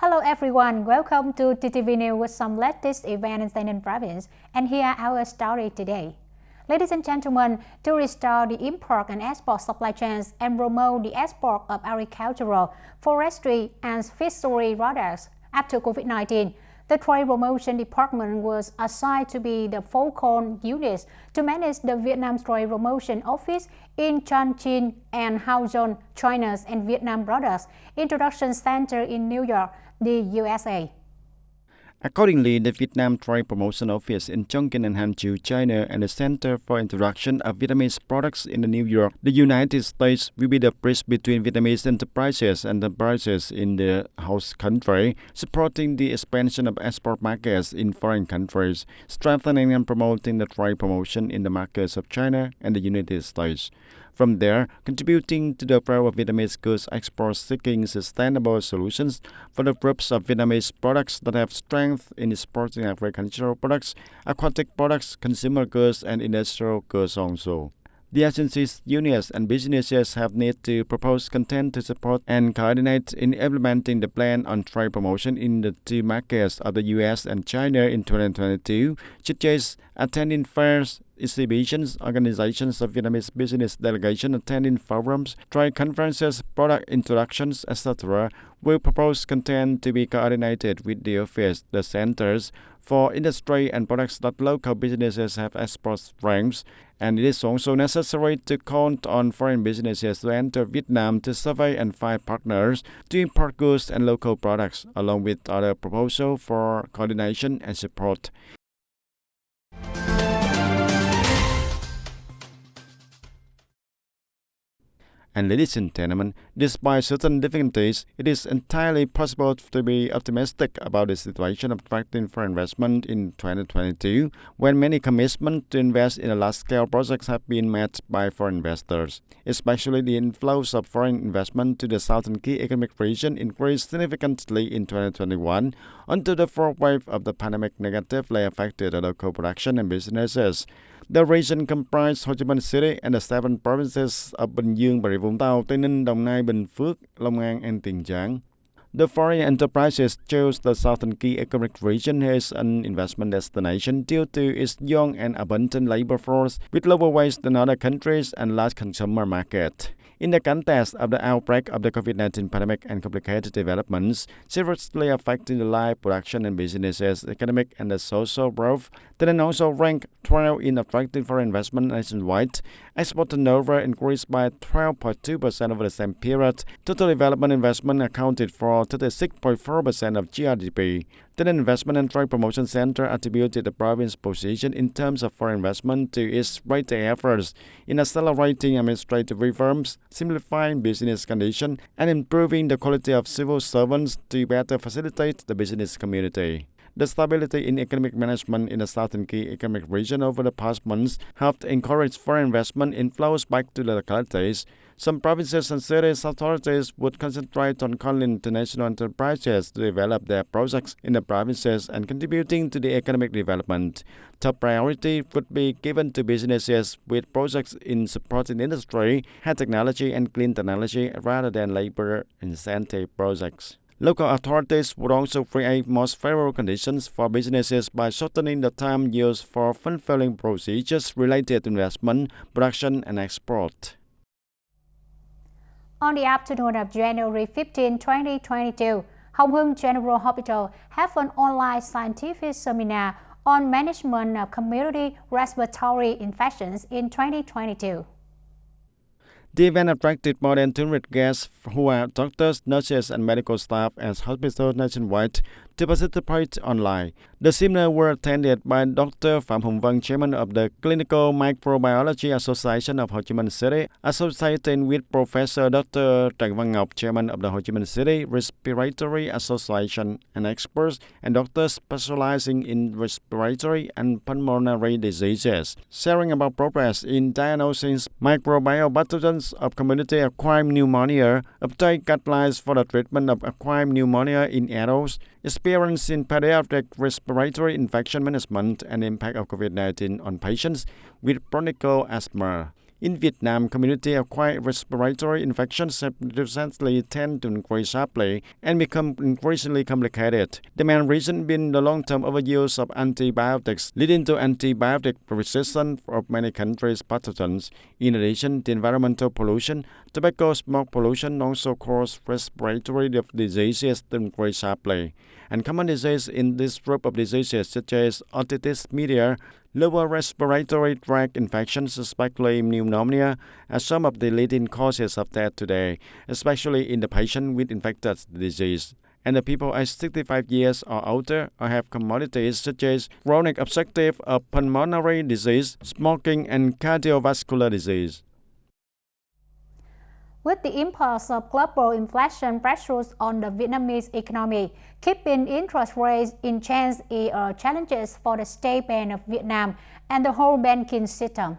Hello everyone, welcome to TTVNEWS with some latest events in TayNinhTV province, and here are our story today. Ladies and gentlemen, to restore the import and export supply chains and promote the export of agricultural, forestry and fishery products after COVID-19, the Trade Promotion Department was assigned to be the focal unit to manage the Vietnam Trade Promotion Office in Chongqing and Haozhou, China's and Vietnam Products Introduction Center in New York, the USA. Accordingly, the Vietnam Trade Promotion Office in Chongqing and Hangzhou, China, and the Center for Introduction of Vietnamese Products in New York, the United States, will be the bridge between Vietnamese enterprises and enterprises in the host country, supporting the expansion of export markets in foreign countries, strengthening and promoting the trade promotion in the markets of China and the United States. From there, contributing to the growth of Vietnamese goods exports, seeking sustainable solutions for the groups of Vietnamese products that have strength in exporting agricultural products, aquatic products, consumer goods, and industrial goods also. The agencies, unions, and businesses have need to propose content to support and coordinate in implementing the plan on trade promotion in the two markets of the U.S. and China in 2022, such as attending fairs, exhibitions, organizations of Vietnamese business delegation attending forums, trade conferences, product introductions, etc. will propose content to be coordinated with the office, the centers for industry and products that local businesses have export strengths, and it is also necessary to count on foreign businesses to enter Vietnam to survey and find partners to import goods and local products, along with other proposals for coordination and support. And ladies and gentlemen, despite certain difficulties, it is entirely possible to be optimistic about the situation of attracting foreign investment in 2022, when many commitments to invest in large-scale projects have been met by foreign investors. Especially the inflows of foreign investment to the southern key economic region increased significantly in 2021 until the fourth wave of the pandemic negatively affected the local production and businesses. The region comprised Ho Chi Minh City and the 7 provinces of Bình Dương, Bà Rịa Vũng Tàu, Tây Ninh, Đồng Nai, Bình Phước, Long An, and Tiền Giang. The foreign enterprises chose the southern key economic region as an investment destination due to its young and abundant labor force with lower wage than other countries and large consumer market. In the context of the outbreak of the COVID-19 pandemic and complicated developments seriously affecting the life, production, and businesses, economic, and the social growth, TayNinhTV also ranked 12 in attracting foreign investment nationwide. Export turnover increased by 12.2% over the same period. Total development investment accounted for 36.4% of GDP. TayNinhTV Investment and Trade Promotion Center attributed the province's position in terms of foreign investment to its greater efforts in accelerating administrative reforms, simplifying business conditions, and improving the quality of civil servants to better facilitate the business community. The stability in economic management in the southern key economic region over the past months helped encourage foreign investment inflows back to the localities. Some provinces and cities authorities would concentrate on calling international enterprises to develop their projects in the provinces and contributing to the economic development. Top priority would be given to businesses with projects in supporting industry, high technology, and clean technology rather than labor incentive projects. Local authorities would also create more favorable conditions for businesses by shortening the time used for fulfilling procedures related to investment, production, and export. On the afternoon of January 15, 2022, Hồng Hưng General Hospital have an online scientific seminar on management of community respiratory infections in 2022. The event attracted more than 200 guests who are doctors, nurses, and medical staff at hospitals nationwide to participate online. The seminar were attended by Dr. Phạm Hùng Vân, Chairman of the Clinical Microbiology Association of Ho Chi Minh City, associated with Professor Dr. Trần Văn Ngọc, Chairman of the Ho Chi Minh City Respiratory Association, and experts and doctors specializing in respiratory and pulmonary diseases, sharing about progress in diagnosing microbial pathogens of community-acquired pneumonia, update guidelines for the treatment of acquired pneumonia in adults, experience in pediatric respiratory infection management, and impact of COVID-19 on patients with chronic asthma. In Vietnam, community-acquired respiratory infections have recently tend to increase sharply and become increasingly complicated. The main reason being the long-term overuse of antibiotics, leading to antibiotic resistance of many countries' pathogens. In addition, the environmental pollution, tobacco smoke pollution also cause respiratory diseases to increase sharply. And common diseases in this group of diseases such as otitis media, lower respiratory tract infections, especially pneumonia, are some of the leading causes of death today, especially in the patient with infected disease. And the people aged 65 years or older or have comorbidities such as chronic obstructive pulmonary disease, smoking, and cardiovascular disease. With the impulse of global inflation pressures on the Vietnamese economy, keeping interest rates in check is a challenge for the State Bank of Vietnam and the whole banking system.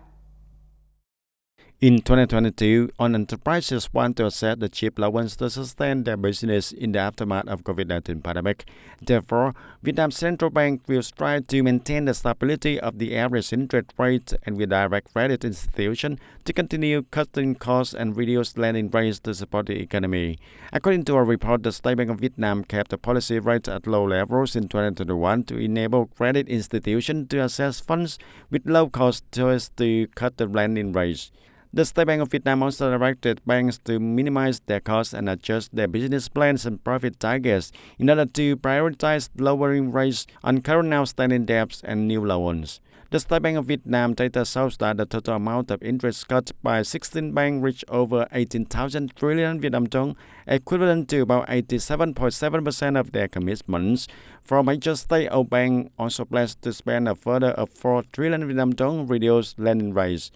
In 2022, all enterprises want to accept the cheap loans to sustain their business in the aftermath of COVID-19 pandemic. Therefore, Vietnam's central bank will strive to maintain the stability of the average interest rate and will direct credit institutions to continue cutting costs and reduce lending rates to support the economy. According to a report, the State Bank of Vietnam kept the policy rate at low levels in 2021 to enable credit institutions to access funds with low cost so as to cut the lending rates. The State Bank of Vietnam also directed banks to minimize their costs and adjust their business plans and profit targets in order to prioritize lowering rates on current outstanding debts and new loans. The State Bank of Vietnam data shows that the total amount of interest cut by 16 banks reached over 18,000 trillion Vietnam dong, equivalent to about 87.7% of their commitments. Four major state-owned banks also pledged to spend a further of 4 trillion Vietnam dong reduced lending rates.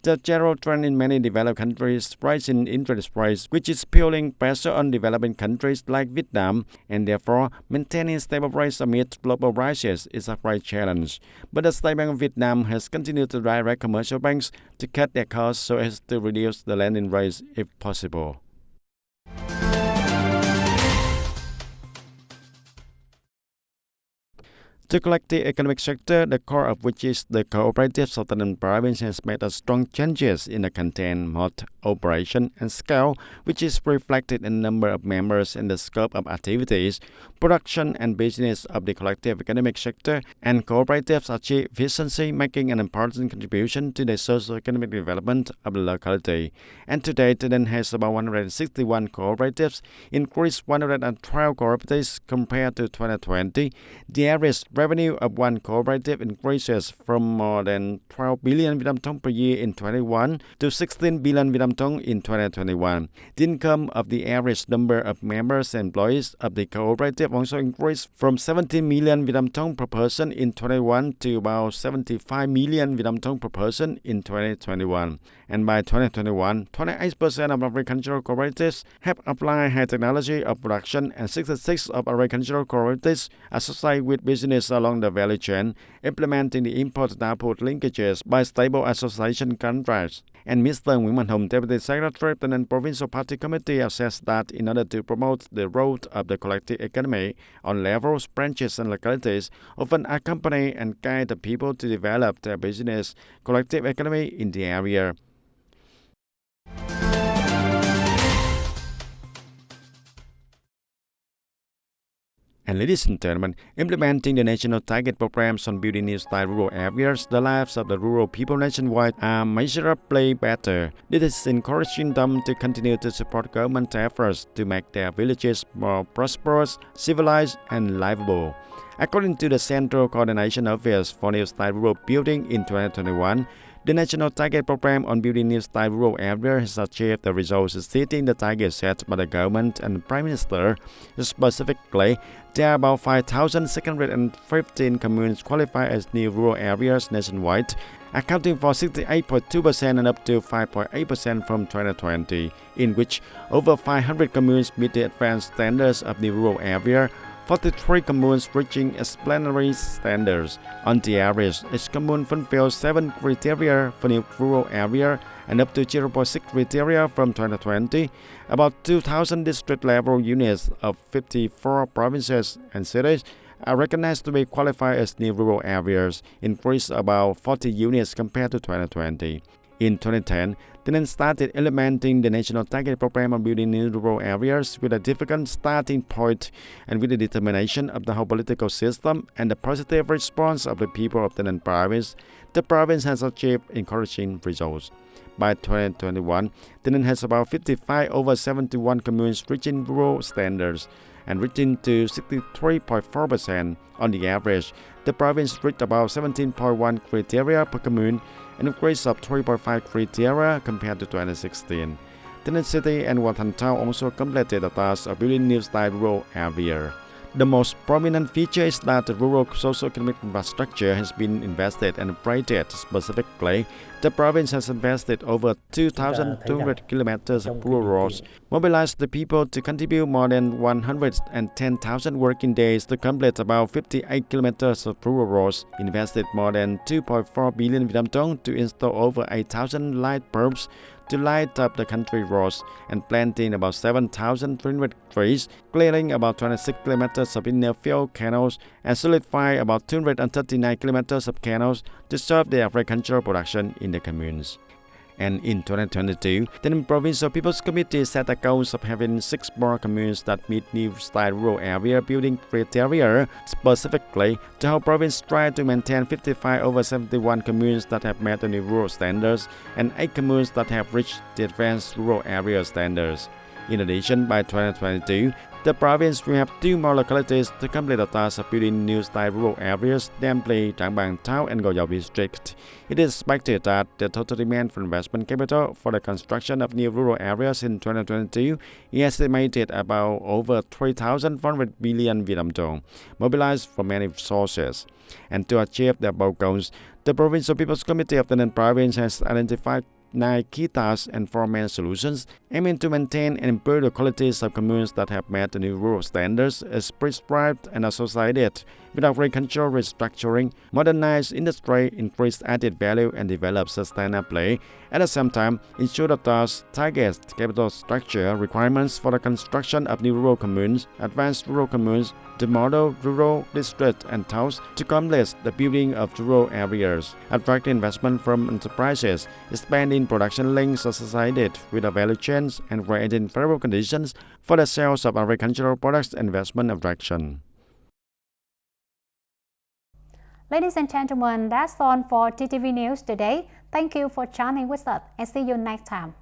The general trend in many developed countries rising interest rates, which is putting pressure on developing countries like Vietnam, and therefore maintaining stable rates amid global rises is a great challenge. But the State Bank of Vietnam has continued to direct commercial banks to cut their costs so as to reduce the lending rates if possible. To collect the economic sector, the core of which is the cooperative southern province, has made a strong changes in the content, mode, operation, and scale, which is reflected in the number of members and the scope of activities, production, and business of the collective economic sector, and cooperatives achieve efficiency, making an important contribution to the socio-economic development of the locality. And today, TayNinhTV has about 161 cooperatives, increased 112 cooperatives compared to 2020. The average revenue of one cooperative increases from more than 12 billion Vietnam dong per year in 2021 to 16 billion Vietnam dong in 2021. The income of the average number of members and employees of the cooperative also increased from 17 million Vietnam dong per person in 2021 to about 75 million Vietnam dong per person in 2021. And by 2021, 28% of agricultural cooperatives have applied high technology of production, and 66% of agricultural cooperatives associate with business along the value chain, implementing the import and output linkages by stable association contracts. And Mr. Nguyễn Mạnh Hùng, Deputy Secretary of the Provincial Party Committee, assessed that in order to promote the role of the collective economy on levels, branches, and localities, often accompany and guide the people to develop their business collective economy in the area. And ladies and gentlemen, implementing the national target programs on building new style rural areas, the lives of the rural people nationwide are measurably better. This is encouraging them to continue to support government efforts to make their villages more prosperous, civilized, and livable. According to the Central Coordination Office for New Style Rural Building in 2021, the National Target Program on Building New Style Rural Areas has achieved the results exceeding the target set by the government and the Prime Minister. Specifically, there are about 5,615 communes qualified as new rural areas nationwide, accounting for 68.2% and up to 5.8% from 2020, in which over 500 communes meet the advanced standards of the rural area, 43 communes reaching explanatory standards. On the average, each commune fulfills 7 criteria for new rural area and up to 0.6 criteria from 2020. About 2,000 district-level units of 54 provinces and cities are recognized to be qualified as new rural areas, increased about 40 units compared to 2020. In 2010, TayNin started implementing the National Target Program on building new rural areas with a difficult starting point and with the determination of the whole political system and the positive response of the people of TayNin province, the province has achieved encouraging results. By 2021, TayNin has about 55 over 71 communes reaching rural standards and reaching to 63.4% on the average. The province reached about 17.1 criteria per commune, an increase of 3.5 criteria compared to 2016. TayNin City and Wantan Town also completed the task of building new style rural area. The most prominent feature is that the rural socio-economic infrastructure has been invested and upgraded. Specifically, the province has invested over 2,200 kilometers of rural roads, mobilized the people to contribute more than 110,000 working days to complete about 58 kilometers of rural roads, invested more than 2.4 billion Vietnam dong to install over 8,000 light bulbs to light up the country roads, and planting about 7,300 trees, clearing about 26 kilometers of inner field canals, and solidify about 239 kilometers of canals to serve the agricultural production in the communes. And in 2022, the Provincial People's Committee set a goal of having 6 more communes that meet new style rural area building criteria. Specifically, the whole province tried to maintain 55 over 71 communes that have met the new rural standards and 8 communes that have reached the advanced rural area standards. In addition, by 2022, the province will have 2 more localities to complete the task of building new style rural areas, namely Trảng Bàng Town and Go Dao district. It is expected that the total demand for investment capital for the construction of new rural areas in 2022 is estimated about over 3,400 billion Vietnam dong, mobilized from many sources. And to achieve their bold goals, the Provincial People's Committee of the TayNin Province has identified 9 key tasks and 4 main solutions, aiming to maintain and improve the qualities of communes that have met the new rural standards as prescribed and associated with agricultural restructuring, modernize industry, increase added value, and develop sustainably. At the same time, ensure that those target capital structure requirements for the construction of new rural communes, advanced rural communes, the model rural district and towns to complete the building of rural areas, attract investment from enterprises, expanding production links associated with the value chains, and creating favorable conditions for the sales of agricultural products and investment attraction. Ladies and gentlemen, that's all for TTV News today. Thank you for joining with us and see you next time.